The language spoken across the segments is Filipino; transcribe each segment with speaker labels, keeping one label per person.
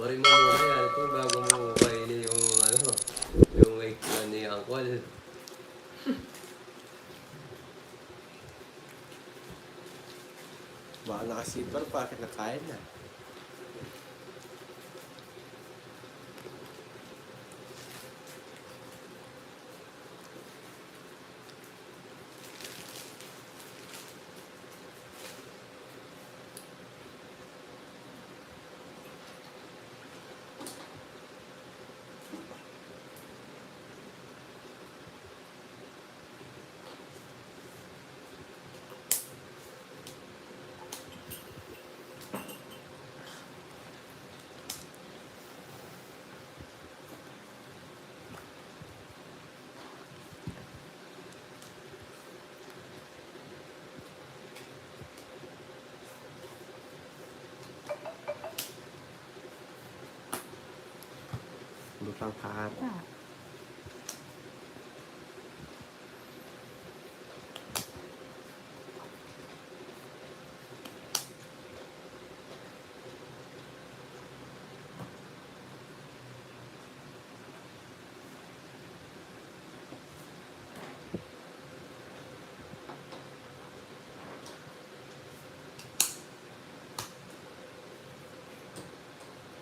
Speaker 1: Bari mo muna yan. Ito bago mo kainin yung ano, yung weight plan ni Uncle.
Speaker 2: Baka nakasipar pa, kinakain na. Lutang kata.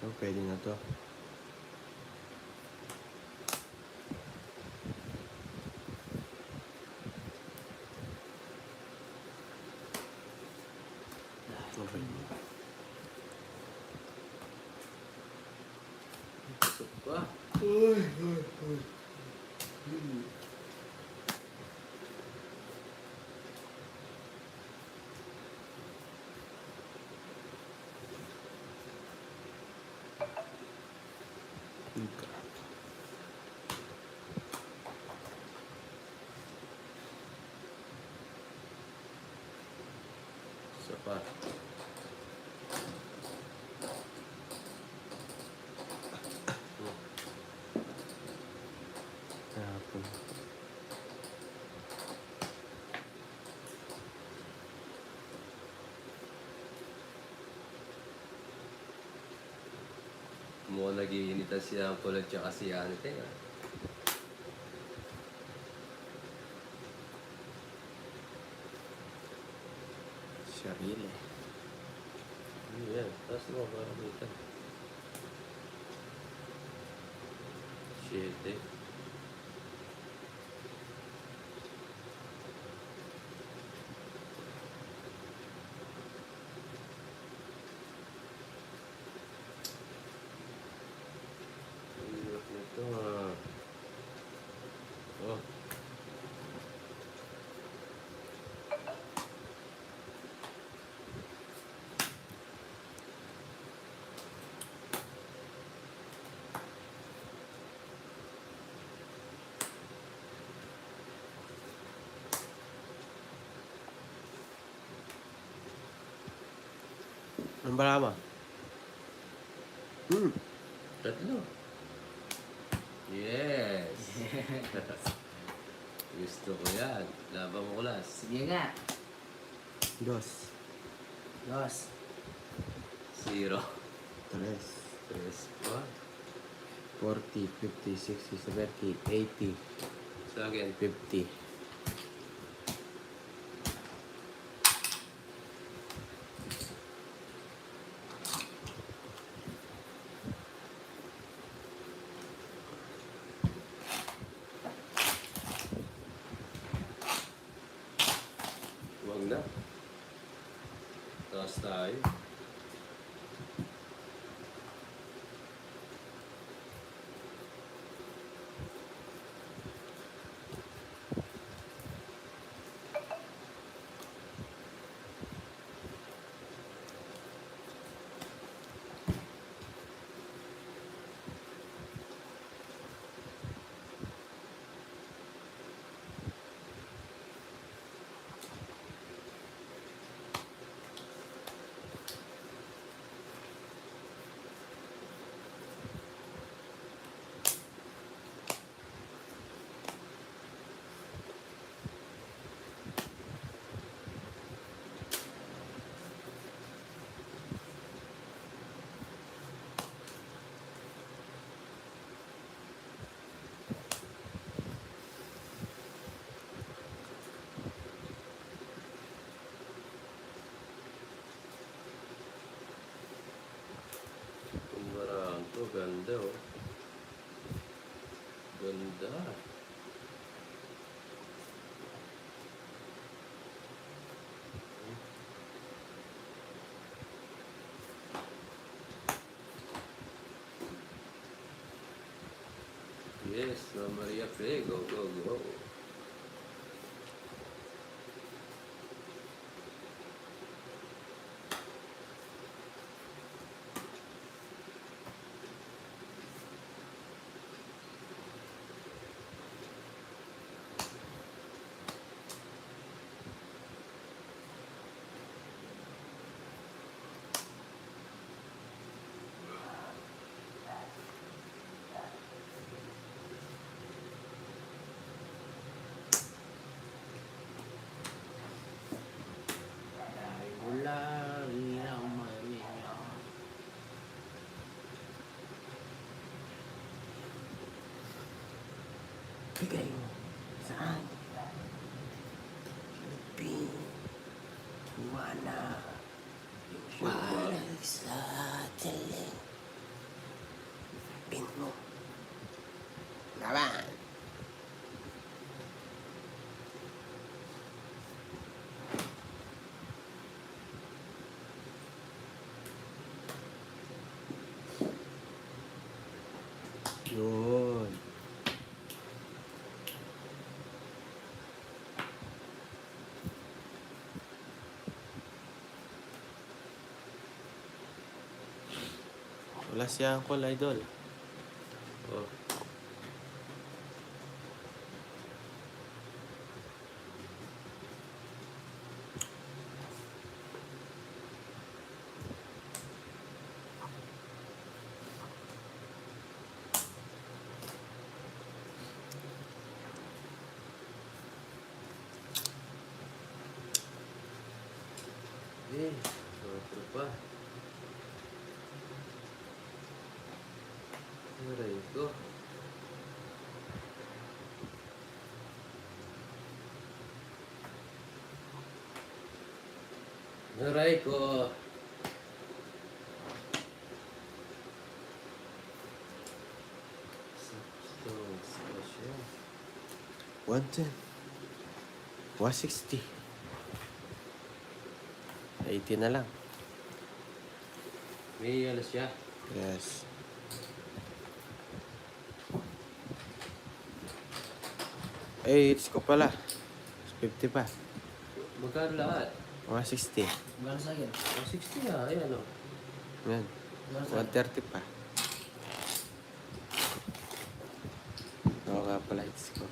Speaker 2: Oh, pwede na to. Okay.
Speaker 1: Busog pa. Isa pa.
Speaker 2: Hapon.
Speaker 1: Mukhang nag-iinitan si Uncle at saka si Ante.
Speaker 2: Sarili.
Speaker 1: Yan, taas mo para kita. 7. Hirap nito ah. Oh.
Speaker 2: Ang balama?
Speaker 1: Tatlo. Yes. Gusto ko yan. Labang mo kulas.
Speaker 3: Sige nga.
Speaker 2: Dos.
Speaker 3: Dos.
Speaker 1: 0.
Speaker 2: Tres.
Speaker 1: 3 pa.
Speaker 2: 40, 50, 60, 70, 80,
Speaker 1: Sa akin.
Speaker 2: 50.
Speaker 1: Huwag na. Taas tayo. ganda oh. Ganda. Yes, Maria Fe, go, go, go.
Speaker 2: Lagi ang maninyo. Bigay mo. Saan? Wala. Wala sa tiling. Pin mo. Laban. Yun. Wala siya ang idol.
Speaker 1: Oh. Eh, otro pa. Aray ko. Aray ko. Sakto, siya.
Speaker 2: 110. 160. 80 na lang.
Speaker 1: May alas siya.
Speaker 2: Yes. Eh, it's ko pala. 50 pa.
Speaker 1: Magkano lahat?
Speaker 2: 160.
Speaker 3: Gano'n sa akin?
Speaker 1: 160 na, ayan o.
Speaker 2: Yan.
Speaker 3: Gano'n sa akin?
Speaker 2: 130 pa. Oo nga pala, it's ko.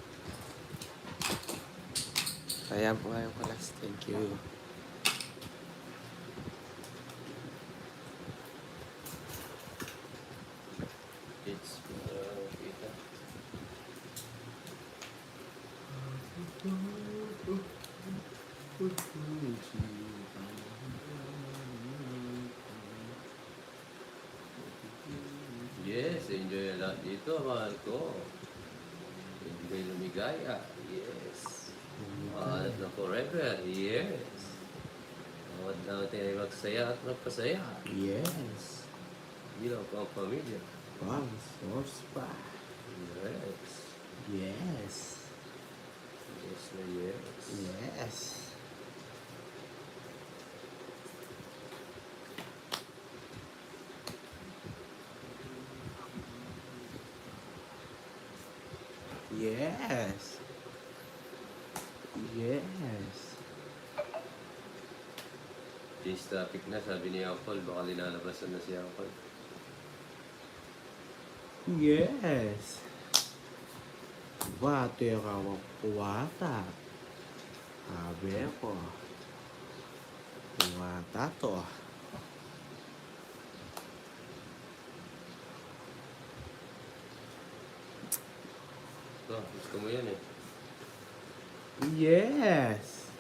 Speaker 2: Kaya po kayo pala. Thank you.
Speaker 1: It's kita. Yes, enjoy a lot dito, mahal ko. Enjoy lumigaya. Yes. Mahalat na forever. Yes. Bawat natin ay magsaya at magpasaya.
Speaker 2: Yes.
Speaker 1: Bilang pang pamilya.
Speaker 2: Wow, source pa.
Speaker 1: Yes.
Speaker 2: Yes.
Speaker 1: Yes na yes.
Speaker 2: Yes. Yes. Yes.
Speaker 1: Change topic na, sabi ni Uncle. Baka linalabasan na si Uncle.
Speaker 2: Yes. Bate ka puwata. Sabi ko. Puwata to.
Speaker 1: Ito, gusto mo yan eh.
Speaker 2: Yes.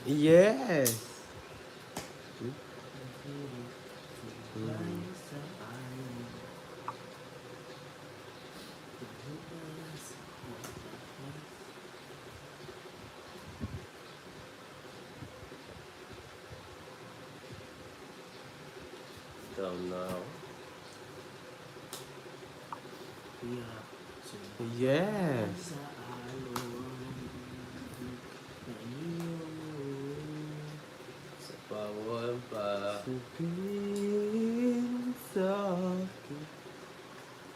Speaker 2: Yes.
Speaker 1: around now.
Speaker 3: Kaya,
Speaker 2: Yes.
Speaker 3: sa alon na iyong
Speaker 1: Sa pawon pa.
Speaker 2: Sabihin sa akin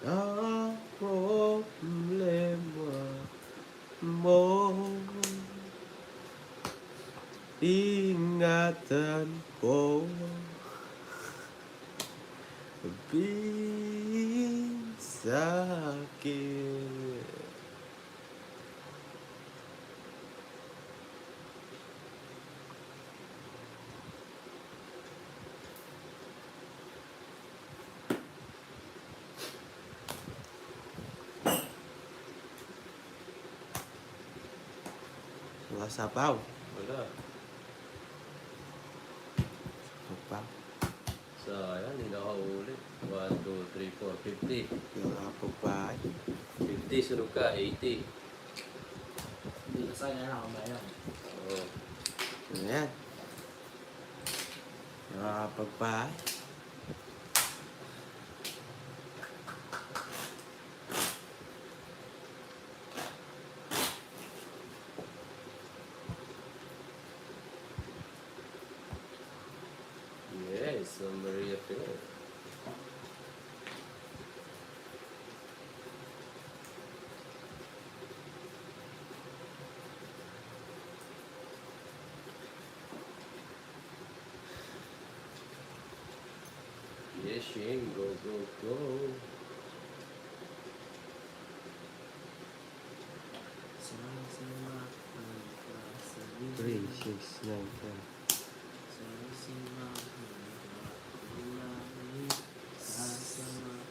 Speaker 2: ang problema mo. Ingatan ko. Sabihin sa akin. Mga sabaw.
Speaker 1: Wala.
Speaker 2: Sabaw.
Speaker 1: So, ayan, hindi nakahuli. 1, 2, 3, 4, 50.
Speaker 2: Yung apog ba?
Speaker 1: 50, sunog ka, 80.
Speaker 3: hindi ka sana na kamayan.
Speaker 1: Oo.
Speaker 2: Ayan. Nakakapagbahay.
Speaker 1: Yes, so Maria Phil. Yes, Shane, go, go, go.
Speaker 3: Sama-sama ang kasabihin.
Speaker 2: 3, 6, 9, 10.
Speaker 3: Sama-sama ang kaulay. Sasama ang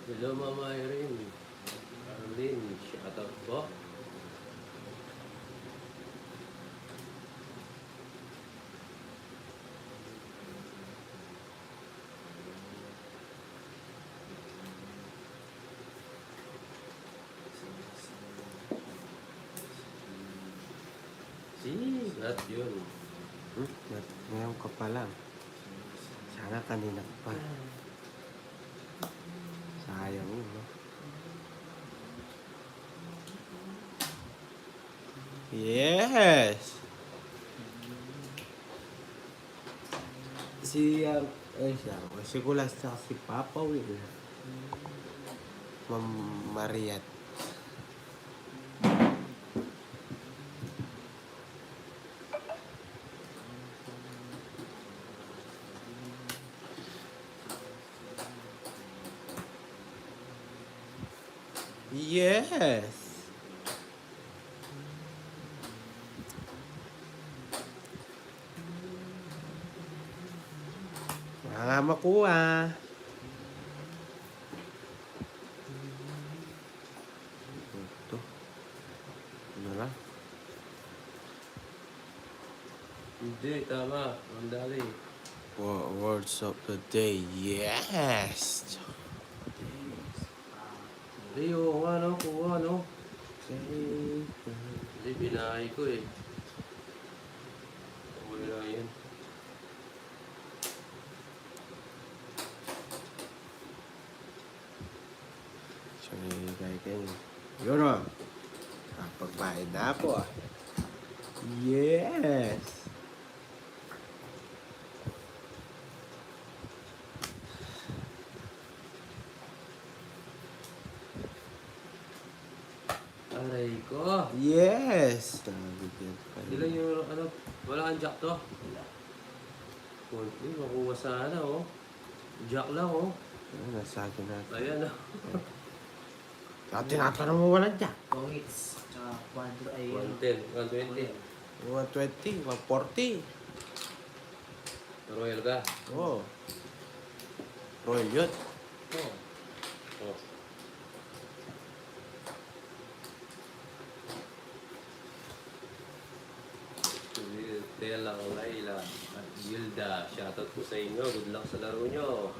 Speaker 1: Hello, Mama Irene. Arlene, shout out po. Not yun.
Speaker 2: Ngayon ka pa lang. Sana kanina ka pa. Sayang yun, no? Yes! Si, si Kulas at si Papa Will. Ma'am Mariat. Yes! Wala nga makuha. Ito. Ano lang?
Speaker 1: Hindi, tama. Ang dali.
Speaker 2: Words of the day. Yes!
Speaker 1: Leo, ano, kuha, no?
Speaker 2: Okay.
Speaker 1: Hindi, binahay ko eh. Wala yan.
Speaker 2: Sorry, kayo. Yun o. Pagbayad na po ah. Yes!
Speaker 1: Aray ko.
Speaker 2: Yes! Nabigyan pa rin.
Speaker 1: Ilan yung, ano, wala kang jack to? Kunti, makuha sana, oh. Jack lang, oh.
Speaker 2: Nasa akin natin.
Speaker 1: Ayan, oh.
Speaker 2: Tinatanong mo walang jack.
Speaker 3: Pongits. Tsaka quadro ay...
Speaker 1: 110, 120.
Speaker 2: 120, 140.
Speaker 1: Royal ka.
Speaker 2: Oh. Royal yun.
Speaker 1: Oh. Oh. Tela, Laila, at Gilda. Shoutout po sa inyo. Good luck sa laro nyo.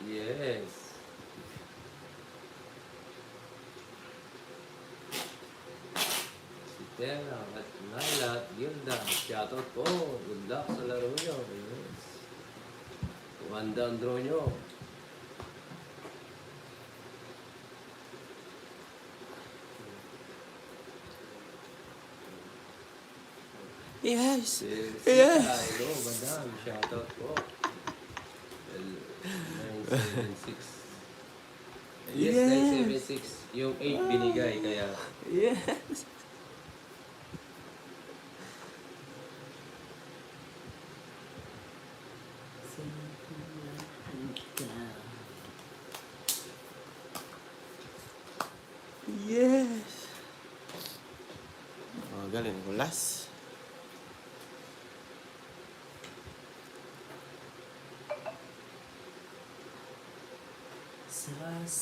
Speaker 1: Yes. Si Tera at Naila at Gilda. Shoutout po. Good luck sa laro nyo. Yes. Kumanda ang draw nyo.
Speaker 2: Yes!
Speaker 1: Si
Speaker 2: Yes!
Speaker 1: Hello, madam. Shoutout po. 976. Yes,
Speaker 2: Yes.
Speaker 1: 976. Yung 8 binigay, kaya
Speaker 2: Yes! Yes! Oh, galing. Ulas.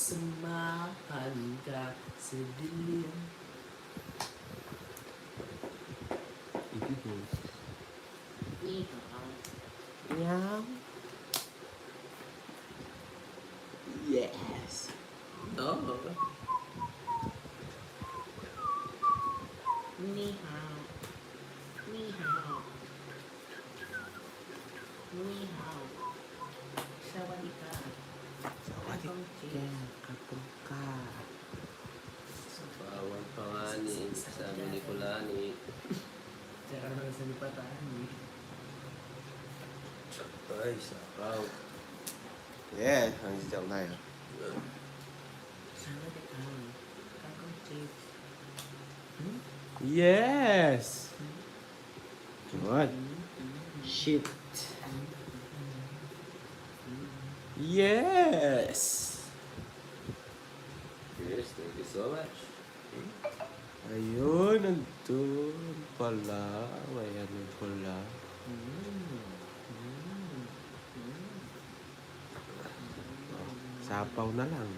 Speaker 3: Sasamahan ka sa dilim.
Speaker 2: Meow. Yes!
Speaker 1: Oo.
Speaker 3: Ni hao. Ni hao. Ni hao. Sawadika.
Speaker 2: Sawadika. Kapag ka.
Speaker 1: Bawal pa nga ni, sabi ni Kulani.
Speaker 3: Cara na sa lipatan.
Speaker 1: Ay, sapaw.
Speaker 2: Yes! Ang sitaw tayo.
Speaker 3: Sawadika. Kakong chips.
Speaker 2: Yes! Good. Shit. Yes!
Speaker 1: Yes, thank you so much.
Speaker 2: Ayun, nandun pala. May ano pala. Sapaw na lang.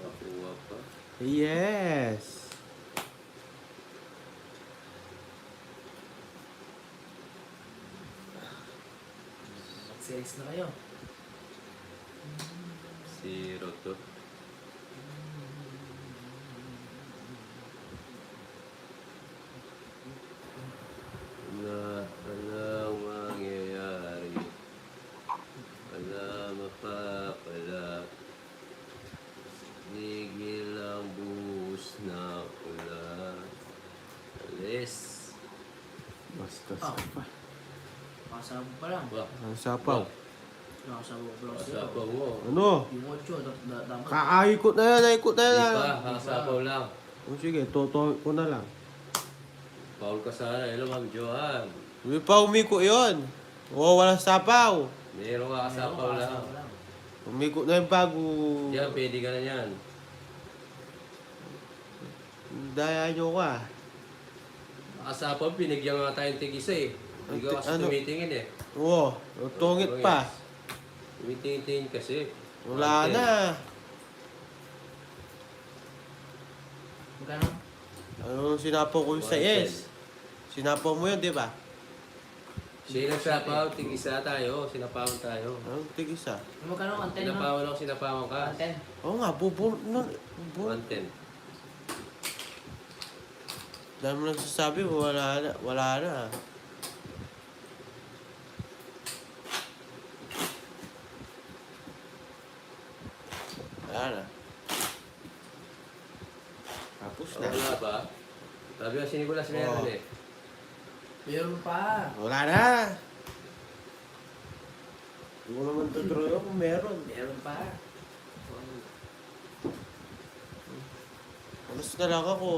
Speaker 1: Nakakuha pa.
Speaker 2: Yes!
Speaker 3: Mag-series na kayo.
Speaker 1: 0 to. Na walang mangyayari. Wala mapapala. Tigil ang buhos na ulan. Alis.
Speaker 2: Basta
Speaker 3: Ah.
Speaker 2: sapaw.
Speaker 3: Makasabog pa lang.
Speaker 1: Wah,
Speaker 2: Ang sapaw.
Speaker 3: Nakasabog pa lang sila.
Speaker 1: kasapaw mo.
Speaker 2: Ano?
Speaker 3: Yung 8, dapat.
Speaker 2: Kakaikot na yan, naikot na
Speaker 1: Di
Speaker 2: yan.
Speaker 1: pa, kasapaw lang.
Speaker 2: O sige, tutuwid ko na lang.
Speaker 1: Paul ka sana. Hello, Ma'am Joanne.
Speaker 2: Hindi pa umiko yun. Oo, walang sapaw.
Speaker 1: Meron ka kasapaw lang.
Speaker 2: Umiko na yung bago.
Speaker 1: Yan, pwede ka na yan.
Speaker 2: Daya nyo ka.
Speaker 1: Kasapaw, pinigyan nga tayong tig-isa eh. Hindi ka kasi
Speaker 2: Ano?
Speaker 1: tumitingin eh.
Speaker 2: Oo, tungit
Speaker 1: Oo,
Speaker 2: pa.
Speaker 1: yes. Tumitingin kasi.
Speaker 2: Wala
Speaker 1: Content.
Speaker 2: na.
Speaker 3: Magkano?
Speaker 2: Ano sinapaw ko sa yes? Sinapaw mo yun, di ba?
Speaker 1: Siya nagsapaw, tig-isa tayo. Sinapawan tayo.
Speaker 2: Anong tigisa?
Speaker 3: Magkano? 110 na?
Speaker 1: Sinapawan ako, sinapawan ka.
Speaker 3: 110.
Speaker 2: Oo nga, bubu.
Speaker 1: 110.
Speaker 2: Dahil mo nagsasabi, wala na. Wala na. Wala na. Tapos na.
Speaker 1: Wala ba? Sabi nga si Nicolas meron
Speaker 2: Oo.
Speaker 1: eh.
Speaker 3: Meron pa.
Speaker 2: Wala na. Hindi ko naman tutuloy kung meron.
Speaker 3: Meron pa.
Speaker 2: Alas na lang ako.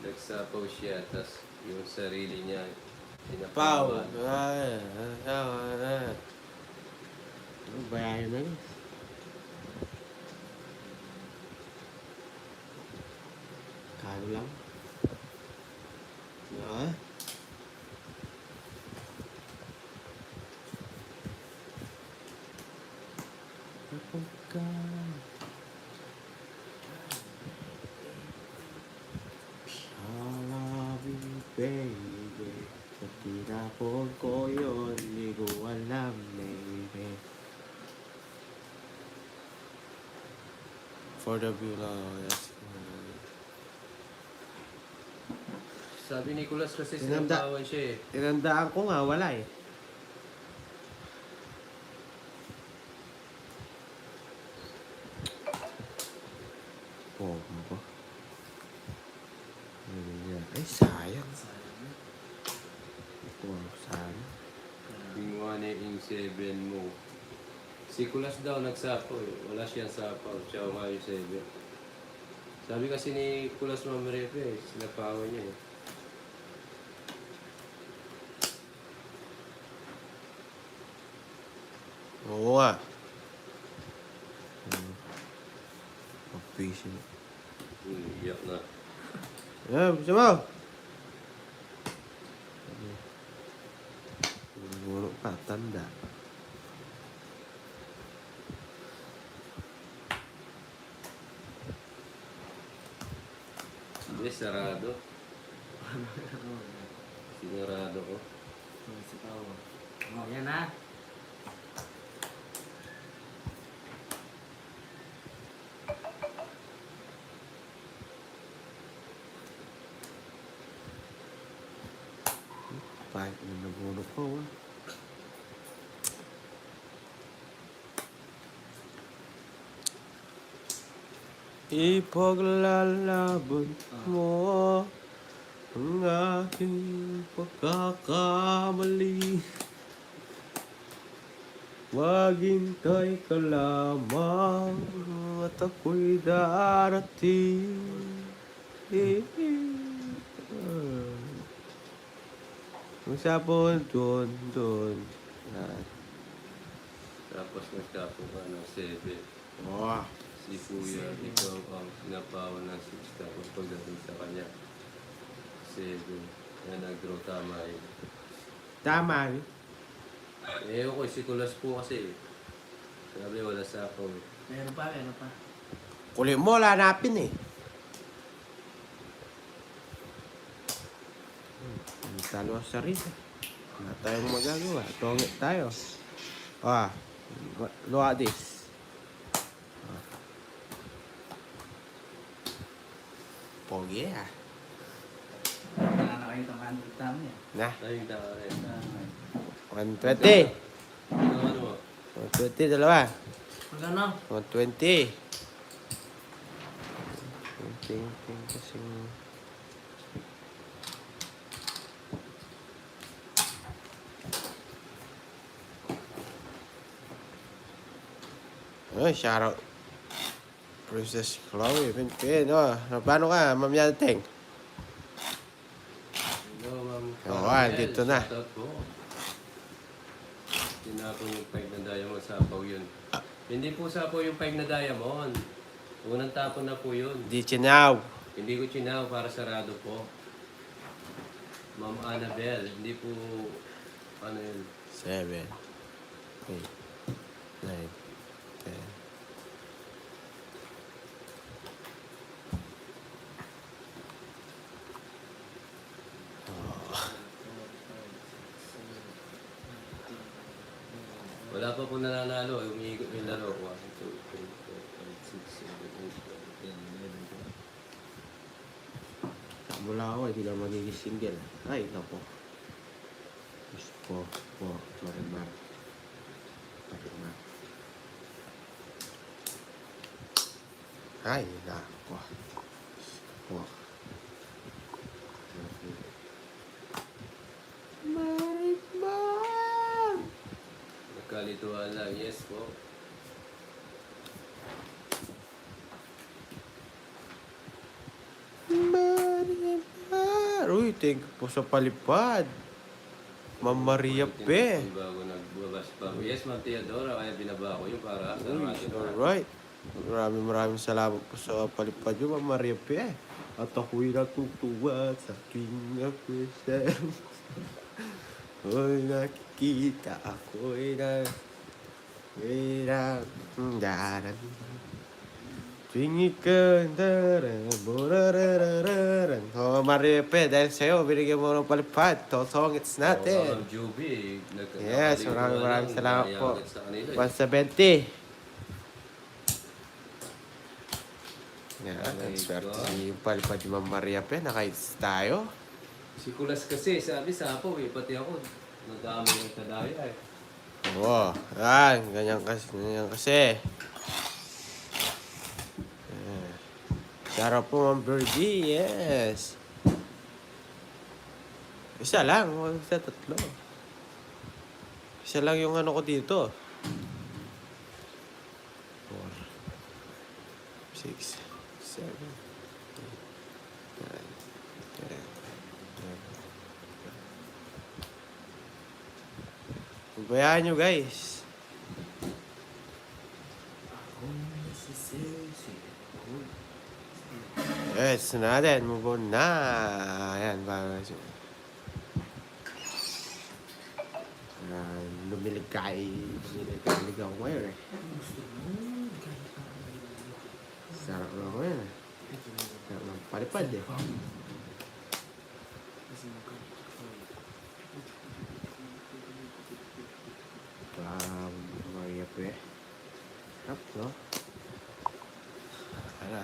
Speaker 1: Nagsapaw siya, tas yung sarili niya,
Speaker 2: Pau.
Speaker 1: sinapawan.
Speaker 2: Ano bayayan na yun? Kano lang? Ha? Kapag ka... Ah. For the view lang. Yes.
Speaker 1: Sabi ni Nicolas kasi
Speaker 2: Tinanda-
Speaker 1: sinabawan siya eh.
Speaker 2: Tinandaan ko nga, wala eh. Bomba. Ayan. Ay, sayang.
Speaker 3: Sayang.
Speaker 2: Wow, sana.
Speaker 1: Yung 1 yung 7 mo. Si Kulas daw nagsapaw eh. Wala siyang sapaw. Siya nga yung 7. Sabi kasi ni Kulas Mamarepe eh. Sinapawan niya eh.
Speaker 2: Oo nga. Pag-fishing.
Speaker 1: Iyak na.
Speaker 2: Gusto mo? Buro ka, tanda.
Speaker 1: Hindi, sarado. Sinarado ko.
Speaker 3: Si Pao. Oh, yan ha.
Speaker 2: Pahit na nabulok ko. Ipaglalaban mo ang aking pagkakamali. Maghintay ka lamang at ako'y darating. Usapon doon.
Speaker 1: Tapos nagtapong ka ng 7.
Speaker 2: Oh,
Speaker 1: Si Kuya, ikaw ang sinapawan ng 6. Tapos pagdating sa kanya, 7. Na nag-draw tama yun.
Speaker 2: tama eh.
Speaker 1: Eh, ako si Kulas po kasi. Sabi, wala sapaw eh.
Speaker 3: Meron pa.
Speaker 2: Kulit mo, hanapin eh. Talo sa rito. Wala tayong magagawa. Tongit tayo. Look at this. Pogi ah.
Speaker 3: Nakakain itong 100 namin
Speaker 2: Na,
Speaker 1: Tayong daka rin.
Speaker 2: 120.
Speaker 1: Ano mo?
Speaker 2: 120, dalawa.
Speaker 3: Magkano?
Speaker 2: 120. 120 kasi... Ay, shoutout. Princess Chloe, Pinpin. Paano ka, Ma'am Yanteng?
Speaker 1: Hello, Ma'am
Speaker 2: Oo,
Speaker 1: Carmel.
Speaker 2: dito na.
Speaker 1: Shoutout po. Tinapon yung 5 na diamond, sapaw yun. Hindi po sapaw yung 5 na diamond. Unang tapon na po yun.
Speaker 2: Di chinaw.
Speaker 1: Hindi ko chinaw para sarado po. Ma'am Annabelle, hindi po, ano yun.
Speaker 2: 7, 8, 9, 10.
Speaker 1: Wala pa po nananalo, umiikot yung laro. 1, 2, 3, 4, 5, 6, 7, 8, 9, 10.
Speaker 2: Mula ako, hindi lang magiging single. Ay, naku. Gusto po, marimar. Ay, naku. Po. Marimar!
Speaker 1: Nagkalituhan lang, yes po.
Speaker 2: Marimar! Uy, thank you po sa palipad. Ma'am Maria Pe.
Speaker 1: Bago nagbabas pa. Yes, Ma'am Teodora, kaya binaba ko yung para sa
Speaker 2: Uy,
Speaker 1: ating
Speaker 2: alright. Maraming salamat po sa palipad nyo, Ma'am Maria Pe. At ako'y natutuwa sa aking akwesel. Hoy, nakikita ako'y daran. Tuwing ikaw, oh, Maria Pe, dahil sa'yo, binigyan mo ng palipad. Tosongits natin.
Speaker 1: Ma'am Juby,
Speaker 2: Yes, maraming salamat po.
Speaker 1: Sa kanila,
Speaker 2: 170. Yan,
Speaker 1: Okay,
Speaker 2: ang swerte
Speaker 1: go.
Speaker 2: ni Palipad ni Ma'am Maria Pe. Nakaitis tayo.
Speaker 1: Si Kulas kasi, sabi sa apo eh, pati ako, nadami ng kadaya eh.
Speaker 2: Oo. Yan, ganyan kasi. Ganyan kasi. Yan. Sarap po, Ma'am Birdie. Yes. Isa lang. Huwag sa tatlo. Isa lang yung ano ko dito. 4, 6, 7, 8, 9, 10, 11. Bayaan nyo, guys. Yes, natin. Move on na. Ayan, para lumilig ako ngayon eh. Sarap lang ako yan eh. Sarap lang palipad eh. Maria Pe. Sarap, no? Ano?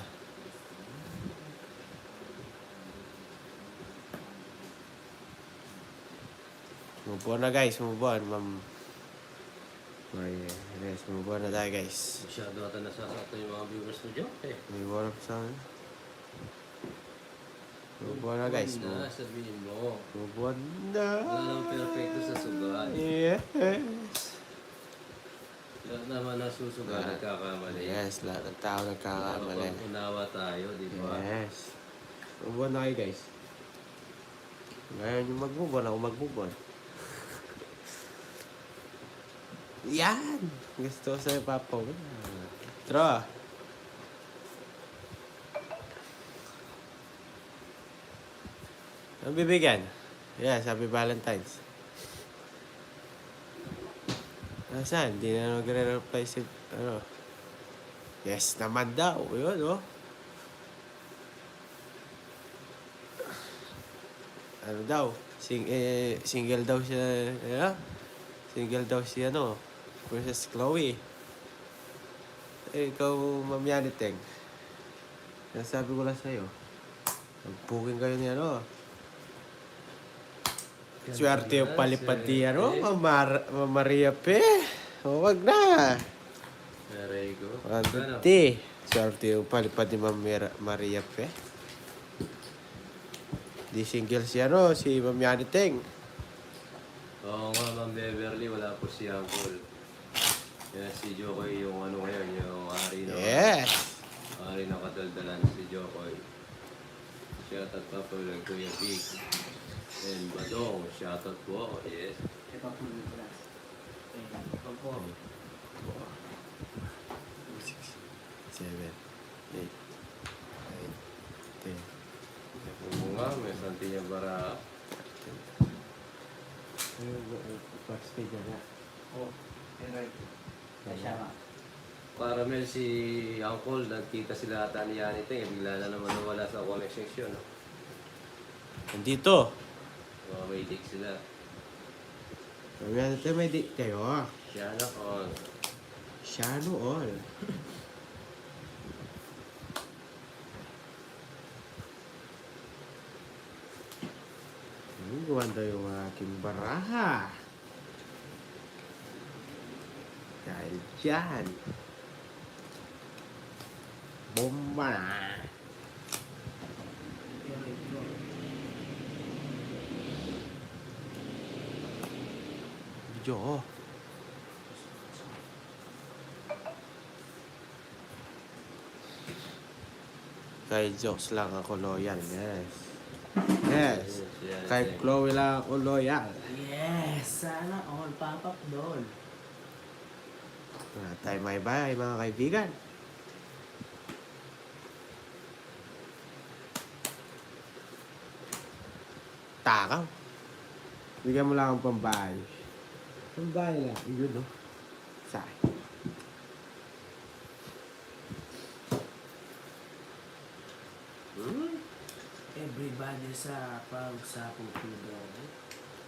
Speaker 2: Move on na guys, move on, Ma'am Maria. Yes, move on na tayo guys.
Speaker 1: Masyado ata nasasaktan yung mga viewers mo dyan eh.
Speaker 2: Move on sa akin. Move on na guys.
Speaker 1: Na, sabihin mo.
Speaker 2: Move on na.
Speaker 1: Wala namang perfecto sa sugat.
Speaker 2: Yes.
Speaker 1: Lahat naman nasusugat, nagkakamali.
Speaker 2: Yes, lahat ng tao nagkakamali.
Speaker 1: Unawa tayo, di ba?
Speaker 2: Yes. Move on na kayo guys. Ngayon yung mag-move on, ako mag-move on. Yan! Gusto ko sa'yo, Papa. Draw. Ang bibigyan? Yes, happy Valentine's. Nasaan? Hindi na nagre-reply si... Ano? Yes naman daw. Yun, oh. Ano daw? Single daw siya. Ano? Single daw siya, ano? Princess Chloe. Eh, ikaw, Ma'am Yaniteng. Nasabi ko lang sa'yo. Mag-booking kayo ni ano. Swerte yung palipad di ano. Ma'am Maria Pe. Huwag na.
Speaker 1: Aray ko.
Speaker 2: 150. Swerte yung palipad ni Ma'am Maria Pe. Di single si ano, si Ma'am Yaniteng.
Speaker 1: Oo nga, Ma'am Beverly, wala po si Uncle. Yan si Jokoy yung ano ngayon, yung ari ng...
Speaker 2: Yes.
Speaker 1: Ari ng kadaldalan si Jokoy. Shoutout pa po lang Kuya Big. And Badong, shoutout po, yes.
Speaker 3: Ito po yung class.
Speaker 1: Opo.
Speaker 2: 6, 7, 8, 9, 10.
Speaker 1: Oo nga, may Santinya Bara.
Speaker 2: First page na.
Speaker 3: Oh, right. Kasya ma.
Speaker 1: Caramel si Uncle, nagkita sila ata ni Yaniteng, bigla na naman nawala sa connection siya, no?
Speaker 2: Nandito.
Speaker 1: May dig sila.
Speaker 2: Ma'am Yaniteng, may di kayo.
Speaker 1: Siya na on.
Speaker 2: Shano all. Gawanda yung aking baraha. Dahil dyan. Bomba na. Video. Kay jokes lang ako loyal, yes. Yes. Kay Chloe lang ako loyal.
Speaker 3: Yes! Sana all pop-up doll.
Speaker 2: Wala tayo may bahay, mga kaibigan. Takaw. Bigyan mo lang ang pambahay. Pambahay lang. Yun, no? Saan?
Speaker 3: Everybody sa pupulo.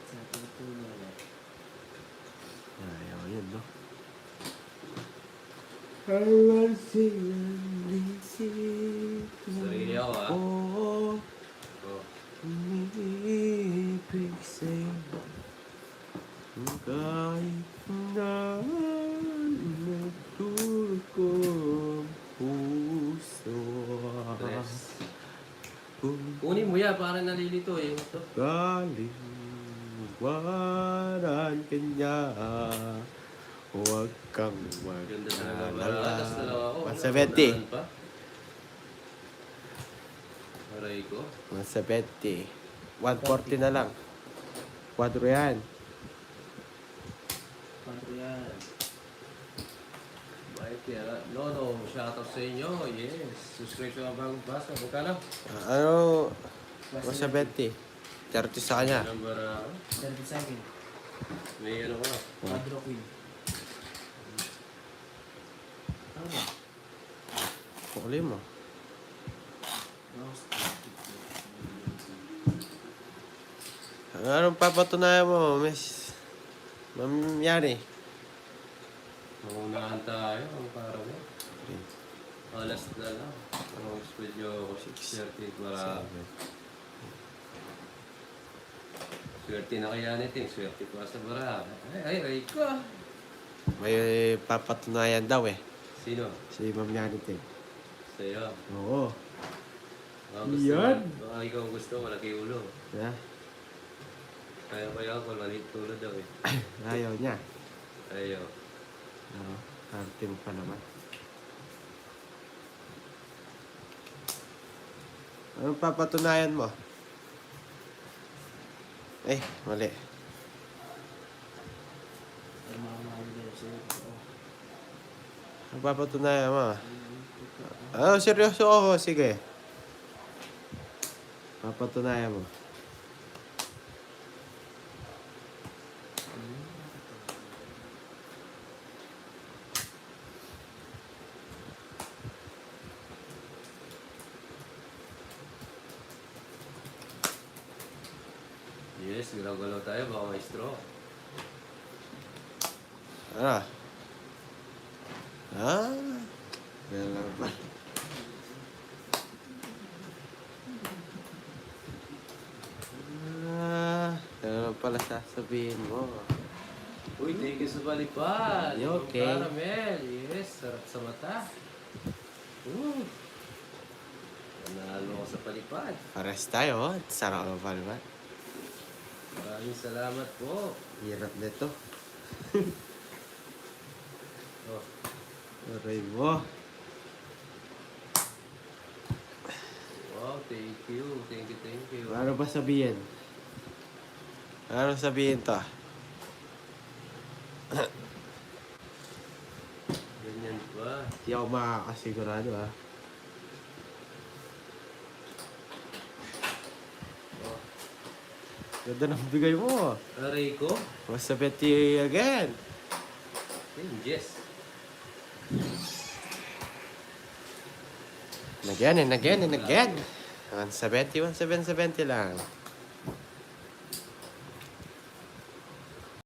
Speaker 3: Sa pupulo.
Speaker 2: Ayaw, yun, no? Hanggang silang isip
Speaker 1: Sarili ako, ah.
Speaker 2: Oo,
Speaker 1: Oh.
Speaker 2: umibig sa'yo. Kahit na nagtulog ko ang puso.
Speaker 1: Tres.
Speaker 2: Kung
Speaker 1: Kunin mo yan, para nalilito eh. Ito.
Speaker 2: kaliwanan ka niya, huwag kang
Speaker 1: Ganda talaga ba?
Speaker 2: mag-alala.
Speaker 1: Tapos dalawa ako.
Speaker 2: 170.
Speaker 1: Unahan pa. Aray ko.
Speaker 2: 170. 140 na lang. 4 yan.
Speaker 3: Quadro yan.
Speaker 1: Bye, Pierre. No, shoutout sa inyo. Yes. Subscribe sa mga bagong basa. Magkano?
Speaker 2: Ano? 170. 30 sa kanya.
Speaker 1: Number,
Speaker 3: 30 sa akin.
Speaker 1: may ano ko.
Speaker 3: Quadro queen. Ano ba?
Speaker 2: Pukuli mo. Anong papatunayan mo, Miss? Ma'am Yani?
Speaker 1: Maunahan tayo. Ang para mo. Alas na lang. Ang studio 30 para swerte na kaya nitin. Swerte pa sa bara. Ay ko.
Speaker 2: May papatunayan daw eh.
Speaker 1: Sino?
Speaker 2: Si Ma'am Yani Ting.
Speaker 1: Sa'yo.
Speaker 2: Oo.
Speaker 1: Baka gusto
Speaker 2: Yan.
Speaker 1: Baka ikaw ang gusto, malaki ulo.
Speaker 2: Yeah.
Speaker 1: Kaya ako, maliit ulo daw eh.
Speaker 2: Ayaw niya.
Speaker 1: Ayaw.
Speaker 2: Oo. Arte mo pa naman. Anong papatunayan mo? Eh, mali.
Speaker 3: Ay, mga mahal din sa'yo. Oo.
Speaker 2: Anong papatunayan mo? Ah, seryoso ako. Sige. Papatunayan mo.
Speaker 1: Yes, galaw-galaw tayo, baka may straw.
Speaker 2: Ano? Ah? Ganun lang ba? Ganun lang pala sasabihin mo.
Speaker 1: Uy, thank you sa balipad.
Speaker 2: Okay.
Speaker 1: Caramel. Yes, sarap sa mata. Nanalo ko sa palipad.
Speaker 2: Pares tayo. Sarap ang palman.
Speaker 1: Maraming salamat po.
Speaker 2: Hirap nito.
Speaker 1: Oh,
Speaker 2: Aray mo.
Speaker 1: wow, thank you. Thank you.
Speaker 2: Ano ba sabihin? Ano sabihin to?
Speaker 1: Ganyan pa.
Speaker 2: Hindi ako makakasigurado ah.
Speaker 1: Oh,
Speaker 2: Ganda ng bigay mo.
Speaker 1: aray ko.
Speaker 2: Mas 70 again.
Speaker 1: Yes.
Speaker 2: And again and again and again. 170 lang.